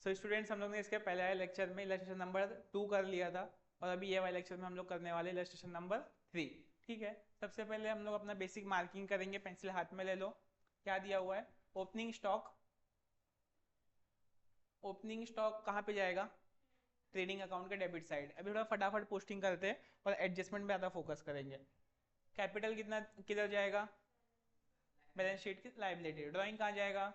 So students, हम लोग ने इसके पहले वाले लेक्चर में इलस्ट्रेशन नंबर 2 कर लिया था और अभी ये वाले लेक्चर में हम लोग करने वाले इलस्ट्रेशन नंबर 3। ठीक है, सबसे पहले हम लोग अपना बेसिक मार्किंग करेंगे। पेंसिल हाथ में ले लो। क्या दिया हुआ है? Opening stock. ओपनिंग स्टॉक कहाँ पे जाएगा? ट्रेडिंग अकाउंट के डेबिट साइड। अभी थोड़ा फटाफट पोस्टिंग करते हैं और एडजस्टमेंट पे ज़्यादा फोकस करेंगे। कैपिटल कितना किधर जाएगा? बैलेंस शीट की लाइबिलिटी। ड्राइंग कहाँ जाएगा?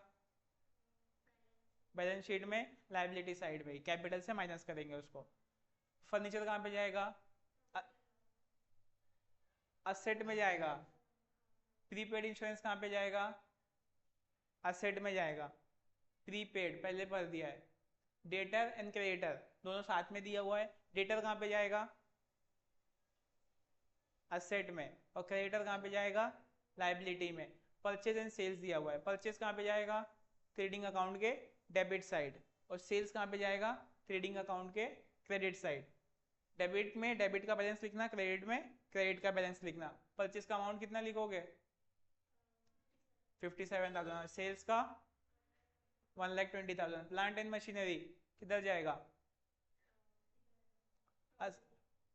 बैलेंस शीट में लाइबिलिटी साइड पे, कैपिटल से माइनस करेंगे उसको। फर्नीचर कहाँ पे जाएगा? असेट में जाएगा। प्रीपेड इंश्योरेंस कहाँ पे जाएगा? असेट में जाएगा। प्रीपेड पहले पढ़ दिया है। डेटर एंड क्रेडिटर दोनों साथ में दिया हुआ है। डेटर कहाँ पे जाएगा? असेट में। और क्रेडिटर कहाँ पे जाएगा? लाइबिलिटी में। परचेज एंड सेल्स दिया हुआ है। परचेज कहाँ पे जाएगा? ट्रेडिंग अकाउंट के डेबिट साइड। और सेल्स कहाँ पे जाएगा? ट्रेडिंग अकाउंट के क्रेडिट साइड। डेबिट में डेबिट का बैलेंस लिखना, क्रेडिट में क्रेडिट का बैलेंस लिखना। परचेज का अमाउंट कितना लिखोगे? 57,000। सेल्स का 1,20,000। प्लांट एंड मशीनरी किधर जाएगा?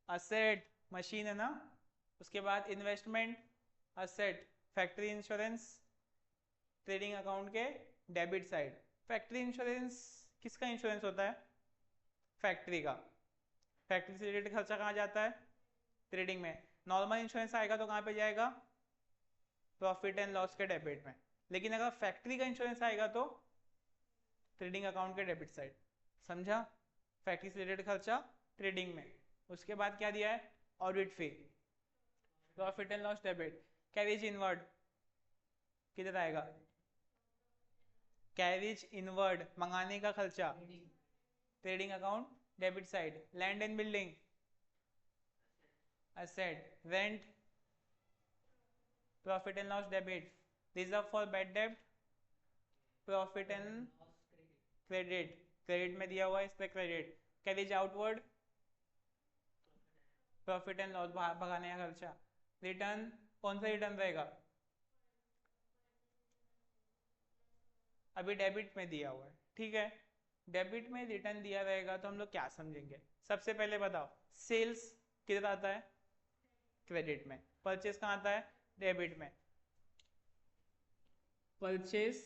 असेट, मशीन है ना। उसके बाद investment, asset, factory insurance, trading account के डेबिट साइड। फैक्ट्री इंश्योरेंस किसका इंश्योरेंस होता है? फैक्ट्री का। फैक्ट्री से रिलेटेड खर्चा कहाँ जाता है? ट्रेडिंग में। नॉर्मल इंश्योरेंस आएगा तो कहाँ पे जाएगा? प्रॉफिट एंड लॉस के डेबिट में। लेकिन अगर फैक्ट्री का इंश्योरेंस आएगा तो ट्रेडिंग अकाउंट के डेबिट साइड। समझा? फैक्ट्री से रिलेटेड खर्चा ट्रेडिंग में। उसके बाद क्या दिया है? Audit fee, profit and loss debit. Carriage inward किधर आएगा? कैरिज इनवर्ड मंगाने का खर्चा, trading account debit side. Land and building, asset. Rent, profit and loss debit. Reserve for bad डेब्ट, प्रॉफिट एंड क्रेडिट। क्रेडिट में दिया हुआ है, इस पे credit. Carriage outward, profit and loss भगाने का खर्चा। रिटर्न, कौन सा रिटर्न रहेगा? अभी डेबिट में दिया हुआ है। ठीक है, डेबिट में रिटर्न दिया रहेगा तो हम लोग क्या समझेंगे? सबसे पहले बताओ, सेल्स किधर आता है? क्रेडिट में। परचेस कहाँ आता है? डेबिट में। परचेस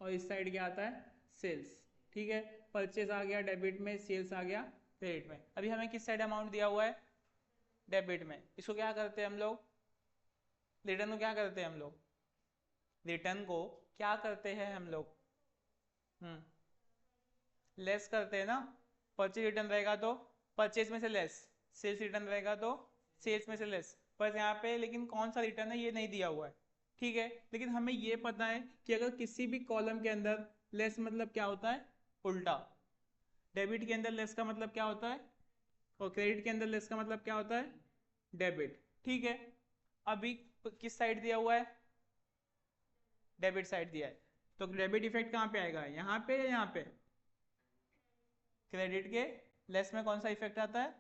और इस साइड क्या आता है? सेल्स। ठीक है, परचेस आ गया डेबिट में, सेल्स आ गया क्रेडिट में। अभी हमें किस साइड अमाउंट दिया हुआ है? डेबिट में। इसको क्या करते हैं हम लोग? रिटर्न को क्या करते हैं हम लोग? रिटर्न को क्या करते हैं हम लोग? लेस करते हैं ना। परचेज रिटर्न रहेगा तो परचेज में से लेस, सेल्स रिटर्न रहेगा तो सेल्स में से लेस। पर यहाँ पे लेकिन कौन सा रिटर्न है ये नहीं दिया हुआ है। ठीक है, लेकिन हमें ये पता है कि अगर किसी भी कॉलम के अंदर लेस मतलब क्या होता है? उल्टा। डेबिट के अंदर लेस का मतलब क्या होता है? और क्रेडिट के अंदर लेस का मतलब क्या होता है? डेबिट। ठीक है, अभी किस साइड दिया हुआ है? डेबिट साइड दिया है। तो डेबिट इफेक्ट कहाँ पे आएगा? यहाँ पे या यहाँ पे? क्रेडिट के लेस में कौन सा इफेक्ट आता है?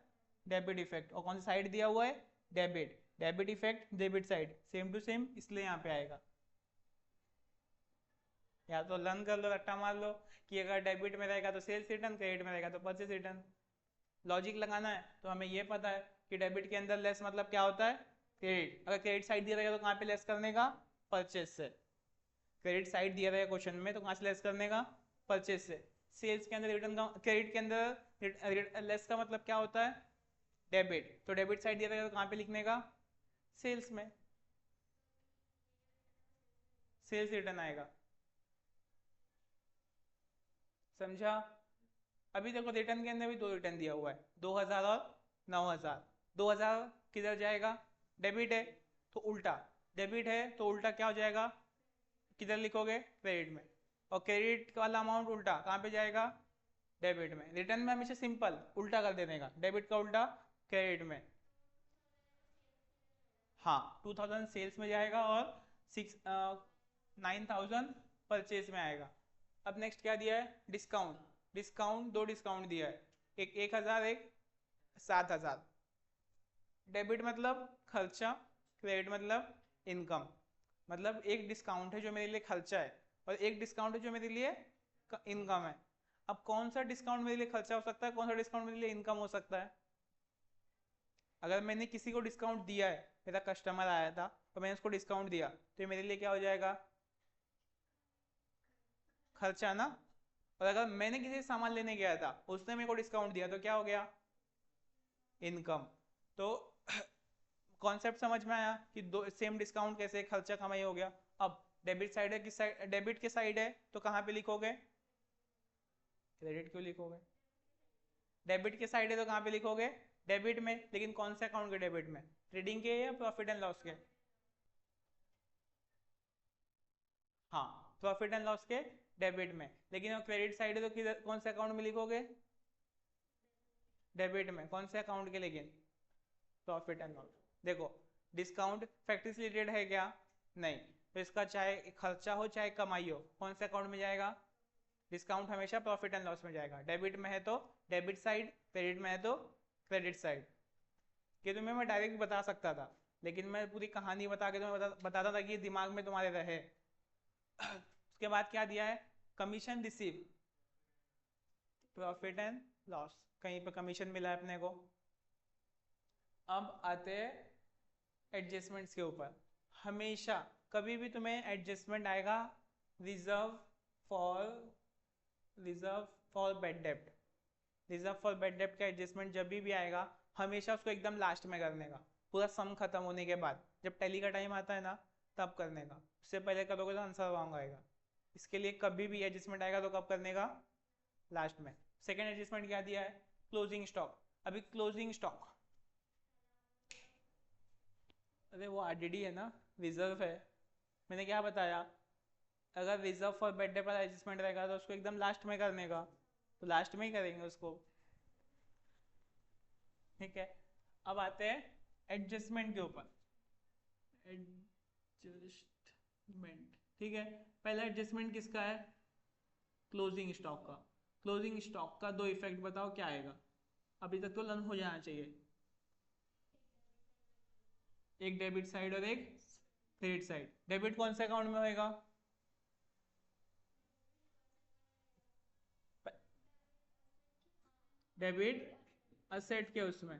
Debit effect. और कौन सा साइड दिया हुआ है? Debit. Debit effect debit side, same to same, इसलिए यहाँ पे आएगा। या तो लर्न कर लो, रट्टा मार लो कि अगर डेबिट में रहेगा तो सेल्स रिटर्न, क्रेडिट में रहेगा तो परचेस रिटर्न। लॉजिक लगाना है तो हमें ये पता है कि डेबिट के अंदर लेस मतलब क्या होता है? क्रेडिट। अगर क्रेडिट साइड दिया रहेगा तो कहाँ पे लेस करने का? परचेस से। क्रेडिट साइड दिया रहेगा क्वेश्चन में तो कहाँ से लेस करने का? परचेस से। सेल्स के अंदर रिटर्न का, क्रेडिट के अंदर लेस का मतलब क्या होता है? डेबिट। तो डेबिट साइड दिया रहेगा तो कहाँ पे लिखने का? सेल्स में। सेल्स रिटर्न आएगा। समझा? अभी देखो, रिटर्न के अंदर भी दो रिटर्न दिया हुआ है, 2,000 और 9,000। 2,000 किधर जाएगा? डेबिट है तो उल्टा। डेबिट है तो उल्टा क्या हो जाएगा? किधर लिखोगे? क्रेडिट में। और क्रेडिट वाला अमाउंट उल्टा कहाँ पे जाएगा? डेबिट में। रिटर्न में हमेशा सिंपल उल्टा कर देने का, डेबिट का उल्टा क्रेडिट में। हाँ, 2,000 सेल्स में जाएगा और 9,000 परचेज में आएगा। अब नेक्स्ट क्या दिया है? डिस्काउंट। डिस्काउंट, दो डिस्काउंट दिया है, एक 1,000, एक 7,000। डेबिट मतलब खर्चा, क्रेडिट मतलब इनकम। मतलब एक डिस्काउंट है जो मेरे लिए खर्चा है और एक डिस्काउंट है जो मेरे लिए इनकम है। अब कौन सा डिस्काउंट मेरे लिए खर्चा हो सकता है, कौन सा डिस्काउंट मेरे लिए इनकम हो सकता है? अगर मैंने किसी को डिस्काउंट दिया है, मेरा कस्टमर आया था तो मैंने उसको डिस्काउंट दिया, तो ये मेरे लिए क्या हो जाएगा? खर्चा ना। और अगर मैंने किसी से सामान लेने गया था, उसने मेरे को डिस्काउंट दिया, तो क्या हो गया? इनकम। तो कॉन्सेप्ट समझ में आया कि दो सेम डिस्काउंट कैसे खर्चा कमाई हो गया। अब डेबिट साइड है, किस साइड? डेबिट के साइड है, तो कहाँ पे लिखोगे? क्रेडिट क्यों लिखोगे? डेबिट के साइड है तो कहाँ पे लिखोगे? डेबिट में। लेकिन कौन से अकाउंट के डेबिट में? ट्रेडिंग के या प्रॉफिट एंड लॉस के? हाँ, प्रॉफिट एंड लॉस के डेबिट में। लेकिन क्रेडिट साइड है तो किधर, कौन से अकाउंट में लिखोगे? डेबिट में। कौन से अकाउंट के? लेकिन प्रॉफिट एंड लॉस। देखो, डिस्काउंट फैक्ट्री से रिलेटेड है क्या? नहीं। तो इसका चाहे खर्चा हो चाहे कमाई हो, कौन से अकाउंट में जाएगा? डिस्काउंट हमेशा प्रॉफिट एंड लॉस में जाएगा। डेबिट में है तो डेबिट साइड, क्रेडिट में है तो क्रेडिट साइड। कि तुम्हें मैं डायरेक्ट बता सकता था, लेकिन मैं पूरी कहानी बता के तुम्हें बताता था कि दिमाग में तुम्हारे रहे। उसके बाद क्या दिया है? Commission receive, profit and loss, कहीं पे कमीशन मिला है अपने को। अब आते हैं एडजस्टमेंट्स के ऊपर। हमेशा कभी भी तुम्हें एडजस्टमेंट आएगा, रिजर्व फॉर बैड डेब्ट। रिजर्व फॉर बैड डेब्ट का एडजस्टमेंट जब भी आएगा, हमेशा उसको एकदम लास्ट में करने का, पूरा सम खत्म होने के बाद, जब टैली का टाइम आता है ना, तब करने का। उससे पहले करोगे तो आंसर रॉन्ग आएगा। इसके लिए कभी भी एडजस्टमेंट आएगा तो कब करने का? लास्ट में। सेकेंड एडजस्टमेंट क्या दिया है? Closing stock. अभी क्लोजिंग स्टॉक, अरे वो आरडीडी है ना, रिजर्व है। मैंने क्या बताया? अगर रिजर्व फॉर बैड डेट पर एडजस्टमेंट रहेगा तो उसको एकदम लास्ट में करने का, तो लास्ट में ही करेंगे उसको। ठीक है। अब आते हैं एडजस्टमेंट के ऊपर। एडजस्टमेंट, ठीक है। पहला एडजस्टमेंट किसका है? क्लोजिंग स्टॉक का। क्लोजिंग स्टॉक का दो इफेक्ट बताओ क्या आएगा? अभी तक तो लर्न हो जाना चाहिए। एक डेबिट साइड और एक क्रेडिट साइड। डेबिट कौन से अकाउंट में होएगा? डेबिट असेट के उसमें,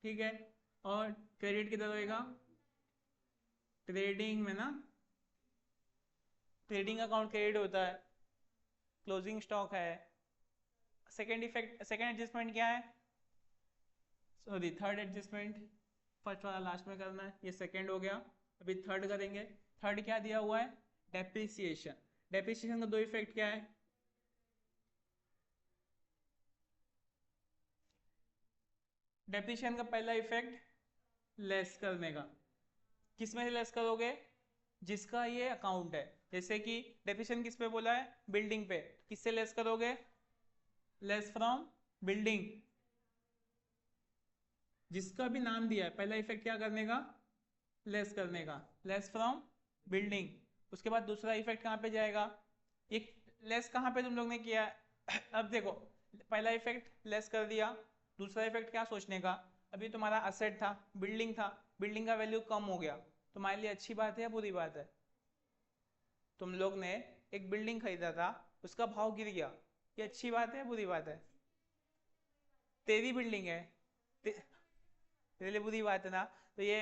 ठीक है। और क्रेडिट किधर होएगा? ट्रेडिंग में ना। ट्रेडिंग अकाउंट क्रेडिट होता है, क्लोजिंग स्टॉक है। सेकेंड इफेक्ट, सेकेंड एडजस्टमेंट क्या है? Sorry, third adjustment. फर्स्ट वाला लास्ट में करना है, ये सेकेंड हो गया। अभी थर्ड करेंगे। थर्ड क्या दिया हुआ है? डेप्रिसिएशन। डेप्रिसिएशन का दो इफेक्ट क्या है? डेप्रिसिएशन का पहला इफेक्ट लेस करने का। किस में से लेस करोगे? जिसका ये अकाउंट है। जैसे कि डेप्रिसिएशन किस पे बोला है? बिल्डिंग पे। किससे लेस करोगे? Less from building. जिसका भी नाम दिया है, पहला इफेक्ट क्या करने का? लेस करने का, लेस फ्रॉम बिल्डिंग। उसके बाद दूसरा इफेक्ट कहाँ पे जाएगा? एक लेस कहाँ पे तुम लोग ने किया है? अब देखो, पहला इफेक्ट लेस कर दिया, दूसरा इफेक्ट क्या सोचने का? अभी तुम्हारा असेट था, बिल्डिंग था, बिल्डिंग का वैल्यू कम हो गया, तुम्हारे लिए अच्छी बात है या बुरी बात है? तुम लोग ने एक बिल्डिंग खरीदा था, उसका भाव गिर गया, ये अच्छी बात है या बुरी बात है? तेरी बिल्डिंग है, तेरे लिए बुरी बात है ना। तो ये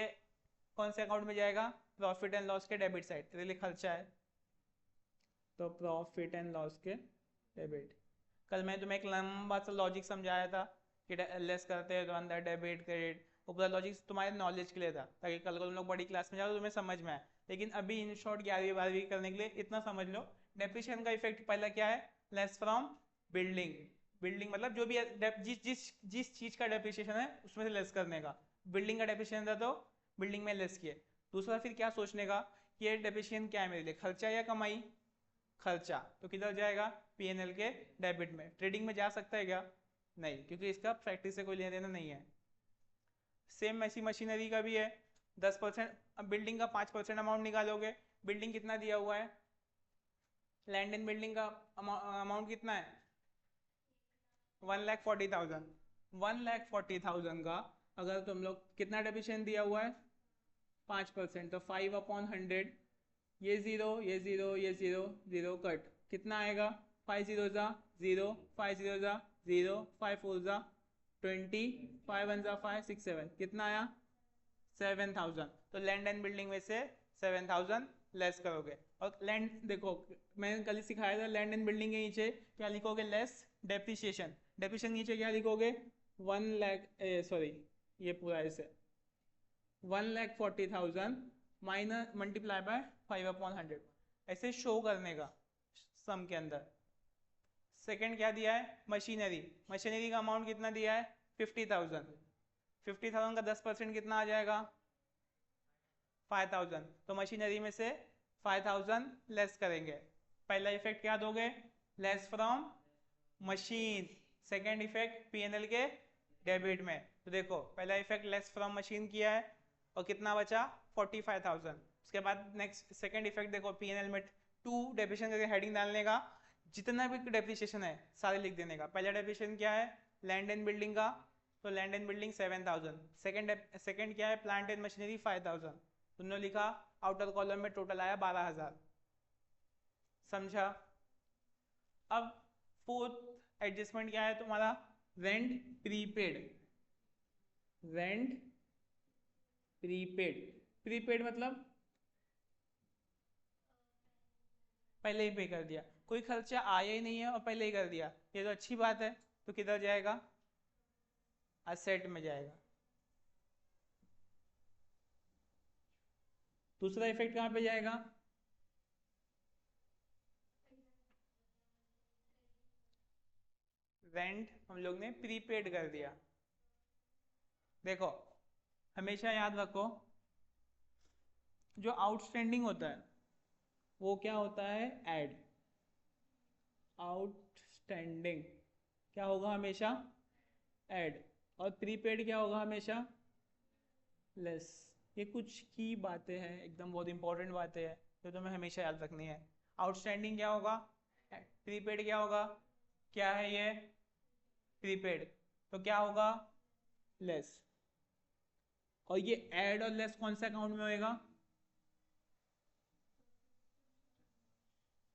कौन से अकाउंट में जाएगा? प्रॉफिट एंड लॉस के डेबिट साइड। तेरे लिए खर्चा है तो प्रॉफिट एंड लॉस के डेबिट। कल मैं तुम्हें एक लंबा सा लॉजिक समझाया था कि लेस करते हैं तो अंदर डेबिट क्रेडिट। वो पूरा लॉजिक तुम्हारे नॉलेज के लिए था, ताकि कल को तुम लोग बड़ी क्लास में जाओ तो तुम्हें समझ में आए। लेकिन अभी इन शॉर्ट 11वीं 12वीं करने के लिए इतना समझ लो, डेप्रिसिएशन का इफेक्ट पहला क्या है? Less from building. बिल्डिंग मतलब जो भी जिस जिस जिस चीज का डेप्रिसिएशन है उसमें से लेस करने का। बिल्डिंग का डेप्रिसिएशन था तो बिल्डिंग में लेस किए। दूसरा फिर क्या सोचने का कि ये डेप्रिसिएशन क्या है मेरे लिए, खर्चा या कमाई? खर्चा, तो किधर जाएगा? पीएनएल के डेबिट में। ट्रेडिंग में जा सकता है क्या? नहीं, क्योंकि इसका प्रैक्टिस से कोई लेना देना नहीं है। सेम ऐसी मशीनरी का भी है, 10%। अब बिल्डिंग का 5% अमाउंट निकालोगे, बिल्डिंग कितना दिया हुआ है? लैंड एंड बिल्डिंग का अमाउंट कितना है? 1,40,000। 1,40,000 का अगर तुम लोग कितना डेप्रिसिएशन दिया हुआ है? 5%, तो 5/100। ये जीरो, ये जीरो, ये जीरो, जीरो कट, कितना आएगा? 5 0 जा 0, 5 0 जा 0, 5 4 जा 20, 5 1 जा 5 6 7, कितना आया 7000। तो लैंड एंड बिल्डिंग में से 7000 लेस करोगे। और लैंड देखो मैंने कल ही सिखाया था, लैंड एंड बिल्डिंग के नीचे क्या लिखोगे, लेस डेप्रिसिएशन। डेप्रिसिएशन नीचे क्या लिखोगे 1 लाख, सॉरी ये पूरा ऐसे 1,40,000 माइनस मल्टीप्लाई बाय 5/100, ऐसे शो करने का सम के अंदर। सेकंड क्या दिया है, मशीनरी। मशीनरी का अमाउंट कितना दिया है 50,000। 50,000 का 10% कितना आ जाएगा 5,000। तो मशीनरी में से 5,000 लेस करेंगे। पहला इफेक्ट क्या दोगे, less from machine. Second effect PNL के डेबिट में। तो देखो पहला इफेक्ट लेस फ्रॉम मशीन किया है और कितना बचा 45,000। उसके बाद नेक्स्ट सेकेंड इफेक्ट देखो पीएनएल में 2 डेप्रिसिएशन करके हेडिंग डालने का, जितना भी डेप्रिसिएशन है सारे लिख देने का। पहला डेप्रिसिएशन क्या है लैंड एंड बिल्डिंग का, तो लैंड एंड बिल्डिंग 7,000। सेकेंड क्या है प्लांट एंड मशीनरी 5,000। तुमने लिखा आउटर कॉलम में टोटल आया 12,000। समझा। अब फोर्थ एडजस्टमेंट क्या है तुम्हारा, rent prepaid. Rent prepaid, prepaid मतलब पहले ही पे कर दिया, कोई खर्चा आया ही नहीं है और पहले ही कर दिया, ये तो अच्छी बात है। तो किधर जाएगा, असेट में जाएगा। दूसरा इफेक्ट कहां पे जाएगा, रेंट हम लोग ने प्रीपेड कर दिया। देखो हमेशा याद रखो जो आउटस्टैंडिंग होता है वो क्या होता है ऐड। आउटस्टैंडिंग क्या होगा हमेशा ऐड, और प्रीपेड क्या होगा हमेशा लेस। ये कुछ की बातें हैं, एकदम बहुत इंपॉर्टेंट बातें हैं जो तुम्हें हमेशा याद रखनी है। आउटस्टैंडिंग क्या होगा, प्रीपेड क्या होगा, क्या है ये प्रीपेड, तो क्या होगा लेस। और ये ऐड और लेस कौन से अकाउंट में होएगा,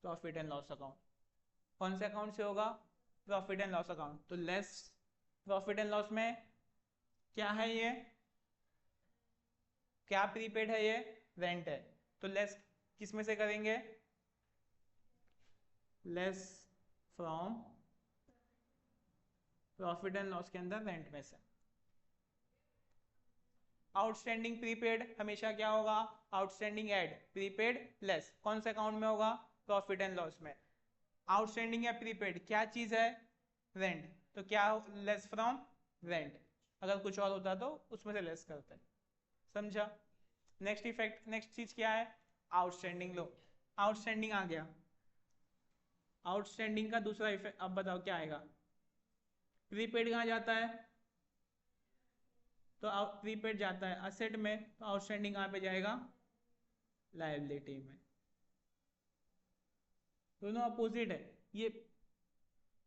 प्रॉफिट एंड लॉस अकाउंट। कौन से अकाउंट से होगा, प्रॉफिट एंड लॉस अकाउंट। तो लेस प्रॉफिट एंड लॉस में क्या है ये, क्या प्रीपेड है ये रेंट है। तो लेस किस में से करेंगे, less from profit and loss के अंदर रेंट में से। आउटस्टैंडिंग प्रीपेड हमेशा क्या होगा, आउटस्टैंडिंग एड प्रीपेड लेस, कौन से अकाउंट में होगा, प्रॉफिट एंड लॉस में। आउटस्टैंडिंग या प्रीपेड क्या चीज है, रेंट, तो क्या लेस फ्रॉम रेंट। अगर कुछ और होता तो उसमें से लेस करते हैं। समझा। नेक्स्ट इफेक्ट, नेक्स्ट चीज क्या है, आउटस्टैंडिंग। लो आउटस्टैंडिंग आ गया। आउटस्टैंडिंग का दूसरा इफेक्ट अब बताओ क्या आएगा, प्रीपेड कहाँ जाता है, तो प्रीपेड जाता है असेट में, तो आउटस्टैंडिंग कहाँ पे जाएगा, लायबिलिटी में। दोनों अपोजिट है, ये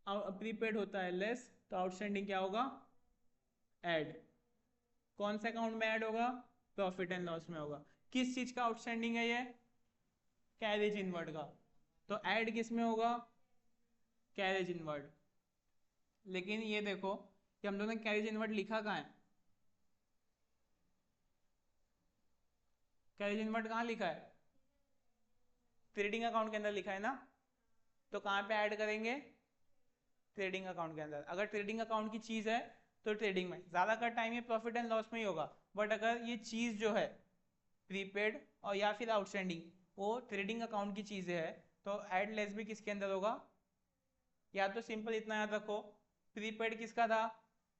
प्रीपेड होता है लेस, तो आउटस्टैंडिंग क्या होगा ऐड। कौन से अकाउंट में ऐड होगा, प्रॉफिट एंड लॉस में होगा। किस चीज का आउटस्टैंडिंग है ये, कैरेज इनवर्ड का, तो ऐड किस में होगा, कैरेज इनवर्ड। लेकिन ये देखो कि हम लोगों ने कैरेज इनवर्ड लिखा कहाँ है, कैरेज इनवर्ड कहाँ लिखा है, ट्रेडिंग अकाउंट के अंदर लिखा है ना। तो कहाँ पे ऐड करेंगे, ट्रेडिंग अकाउंट के अंदर। अगर ट्रेडिंग अकाउंट की चीज है तो ट्रेडिंग में, ज़्यादातर टाइम ये प्रॉफिट एंड लॉस में ही होगा। बट अगर ये चीज जो है प्रीपेड और या फिर आउटस्टैंडिंग वो ट्रेडिंग अकाउंट की चीजें है, तो ऐड लेस भी किसके अंदर होगा। या तो सिंपल इतना याद रखो, प्रीपेड किसका था,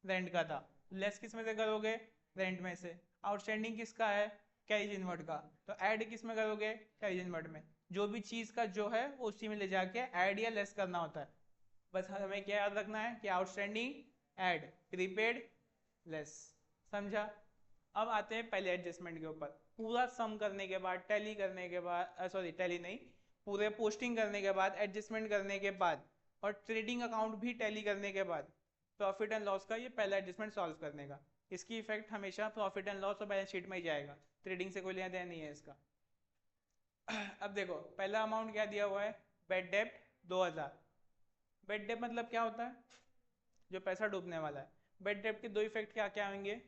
रेंट का था, लेस किस में से करोगे, रेंट में से। आउटस्टैंडिंग किसका है, कैरेज इनवर्ड का, तो ऐड किस में करोगे, कैरेज इनवर्ड में। जो भी चीज का जो है वो उसी में ले जाके ऐड या लेस करना होता है। बस हमें क्या याद रखना है कि आउटस्टैंडिंग ऐड, प्रीपेड लेस। समझा। अब आते हैं पहले एडजस्टमेंट के ऊपर। पूरा सम करने के बाद, टैली करने के बाद, सॉरी टैली नहीं, पूरे पोस्टिंग करने के बाद, एडजस्टमेंट करने के बाद और ट्रेडिंग अकाउंट भी टैली करने के बाद प्रॉफिट एंड लॉस का ये पहला एडजस्टमेंट सॉल्व करने का। इसकी इफेक्ट हमेशा प्रॉफिट एंड लॉस और बैलेंस शीट में ही जाएगा, ट्रेडिंग से कोई लेना देना नहीं है इसका। अब देखो पहला अमाउंट क्या दिया हुआ है, बैड डेब्ट 2000, बेड डेब्ट मतलब क्या होता है, जो पैसा डूबने वाला है। बेड डेब्ट के दो इफेक्ट क्या क्या होंगे,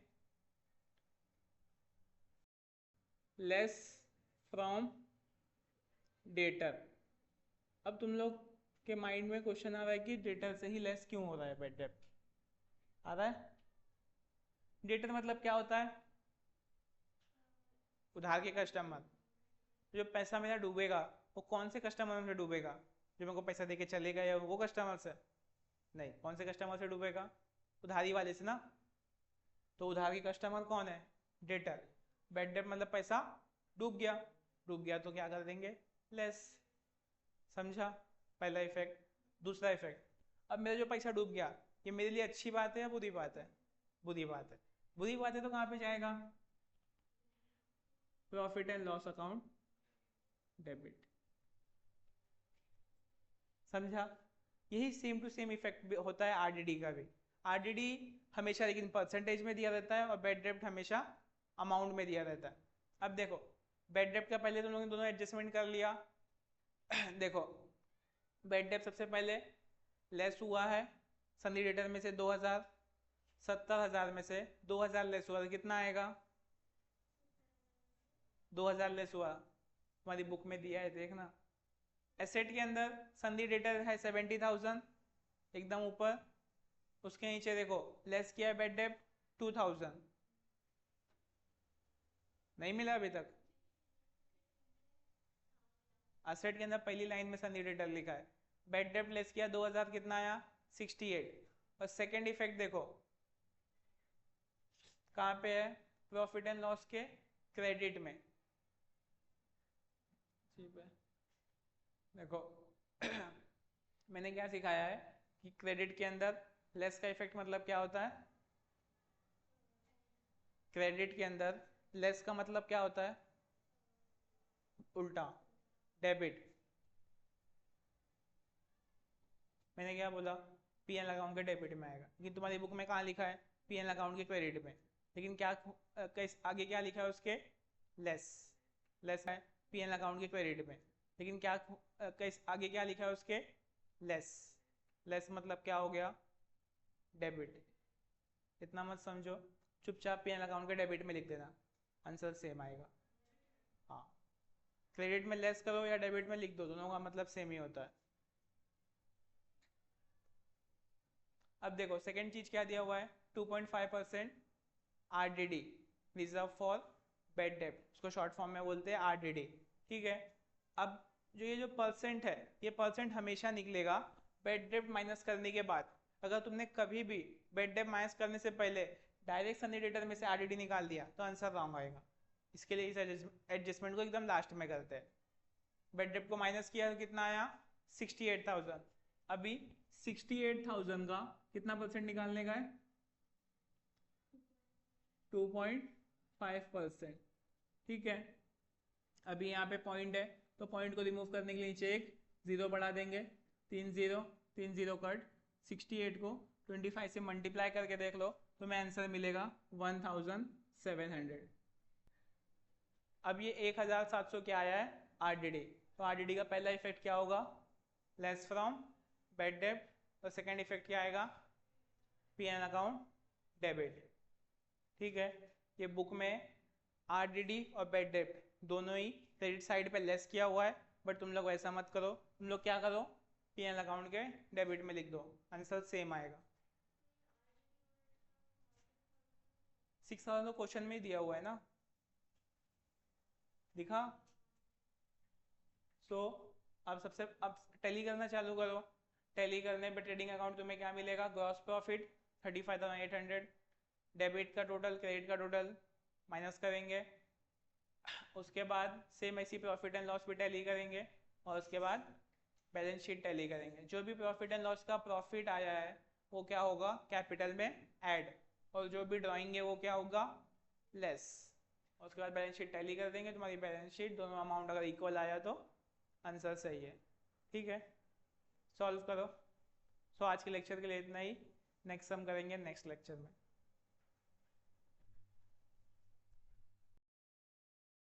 लेस फ्रॉम डेटर। अब तुम लोग के माइंड में क्वेश्चन आ रहा है कि डेटर से ही लेस क्यों हो रहा है बेड डेब्ट, आ रहा है। डेटर मतलब क्या होता है, उधार के कस्टमर। जो पैसा मेरा डूबेगा वो कौन से कस्टमर से डूबेगा, जो मेरे को पैसा देके चले गए वो कस्टमर से नहीं, कौन से कस्टमर से डूबेगा, उधारी वाले से ना। तो उधार के कस्टमर कौन है, डेटर। बेड डेब्ट मतलब पैसा डूब गया, डूब गया तो क्या कर देंगे, लेस। समझा पहला इफेक्ट। दूसरा इफेक्ट, अब मेरा जो पैसा डूब गया ये मेरे लिए अच्छी बात है या बुरी बात है, बुरी बात है। बुरी बात है तो कहाँ पे जाएगा, profit and loss account debit. समझा। यही सेम टू सेम इफेक्ट होता है आरडीडी का भी। आरडीडी हमेशा लेकिन परसेंटेज में दिया रहता है और बेड डेब्ट हमेशा अमाउंट में दिया रहता है। अब देखो बेड डेब्ट का पहले तुम लोगों ने दोनों एडजस्टमेंट कर लिया। देखो बेड डेब्ट सबसे पहले लेस हुआ है संधि डेटर में से 2000, 70,000 में से 2000 लेस हुआ तो कितना आएगा, 2000 लेस हुआ, तुम्हारी बुक में दिया है देखना। एसेट के अंदर संधि डेटर है 70,000 एकदम ऊपर, उसके नीचे देखो लेस किया है बेड डेब्ट 2000, नहीं मिला अभी तक। एसेट के अंदर पहली लाइन में संधि डेटर लिखा है, बेड डेब्ट लेस किया 2000 कितना आया 68। और सेकंड इफेक्ट देखो कहाँ पे है, प्रॉफिट एंड लॉस के क्रेडिट में। ठीक है देखो मैंने क्या सिखाया है कि क्रेडिट के अंदर लेस का इफेक्ट मतलब क्या होता है, क्रेडिट के अंदर लेस का मतलब क्या होता है, उल्टा डेबिट। मैंने क्या बोला, पीएन अकाउंट के डेबिट में आएगा, लेकिन तुम्हारी बुक में कहाँ लिखा है, पीएन अकाउंट के क्रेडिट में। लेकिन क्या आगे क्या लिखा है उसके, लेस। लेस है पीएन अकाउंट के क्रेडिट में, लेकिन क्या आगे क्या लिखा है उसके, लेस। लेस मतलब क्या हो गया, डेबिट। इतना मत समझो, चुपचाप पीएन अकाउंट के डेबिट में लिख देना, आंसर सेम आएगा। हाँ क्रेडिट में लेस करो या डेबिट में लिख दो, दोनों का मतलब सेम ही होता है। अब देखो सेकंड चीज क्या दिया हुआ है, 2.5% आरडीडी, रिजर्व फॉर बेड डेब्ट, उसको शॉर्ट फॉर्म में बोलते हैं आरडीडी। ठीक है। अब जो ये जो परसेंट है ये परसेंट हमेशा निकलेगा बेड डेब्ट माइनस करने के बाद। अगर तुमने कभी भी बेड डेब्ट माइनस करने से पहले डायरेक्ट संधि डेटर में से आरडीडी निकाल दिया तो आंसर रॉन्ग आएगा। इसके लिए इस एडजस्टमेंट को एकदम लास्ट में करते हैं। बेड डेब्ट को माइनस किया तो कितना आया 68,000। अभी 68,000 का कितना परसेंट निकालने का है, 2.5%। ठीक है। अभी यहाँ पे पॉइंट है तो पॉइंट को रिमूव करने के लिए नीचे एक जीरो बढ़ा देंगे, 3 0 कट। 68 को 25 से मल्टीप्लाई करके देख लो तो मैं आंसर मिलेगा 1700। अब ये 1700 क्या आया है, आरडीडी। तो आरडीडी का पहला इफेक्ट क्या होगा, लेस फ्रॉम बेड डेब्ट। और सेकंड इफेक्ट क्या आएगा, पीएन अकाउंट डेबिट। ठीक है। ये बुक में आरडीडी और बेड डेब्ट दोनों ही क्रेडिट साइड पे लेस किया हुआ है, बट तुम लोग वैसा मत करो, तुम लोग क्या करो पीएन अकाउंट के डेबिट में लिख दो, आंसर सेम आएगा। 6000 तो क्वेश्चन में ही दिया हुआ है ना, दिखा। अब टैली करना चालू करो। टैली करने पे ट्रेडिंग अकाउंट तुम्हें क्या मिलेगा, ग्रॉस प्रॉफिट 35,800, डेबिट का टोटल क्रेडिट का टोटल माइनस करेंगे। उसके बाद सेम ऐसी प्रॉफिट एंड लॉस भी टैली करेंगे और उसके बाद बैलेंस शीट टैली करेंगे। जो भी प्रॉफिट एंड लॉस का प्रॉफिट आया है वो क्या होगा, कैपिटल में ऐड, और जो भी ड्राइंग है वो क्या होगा, लेस। और उसके बाद बैलेंस शीट टैली कर देंगे, तुम्हारी बैलेंस शीट दोनों अमाउंट अगर इक्वल आया तो आंसर सही है। ठीक है, सॉल्व करो। सो आज के लेक्चर के लिए इतना ही, नेक्स्ट हम करेंगे नेक्स्ट लेक्चर में।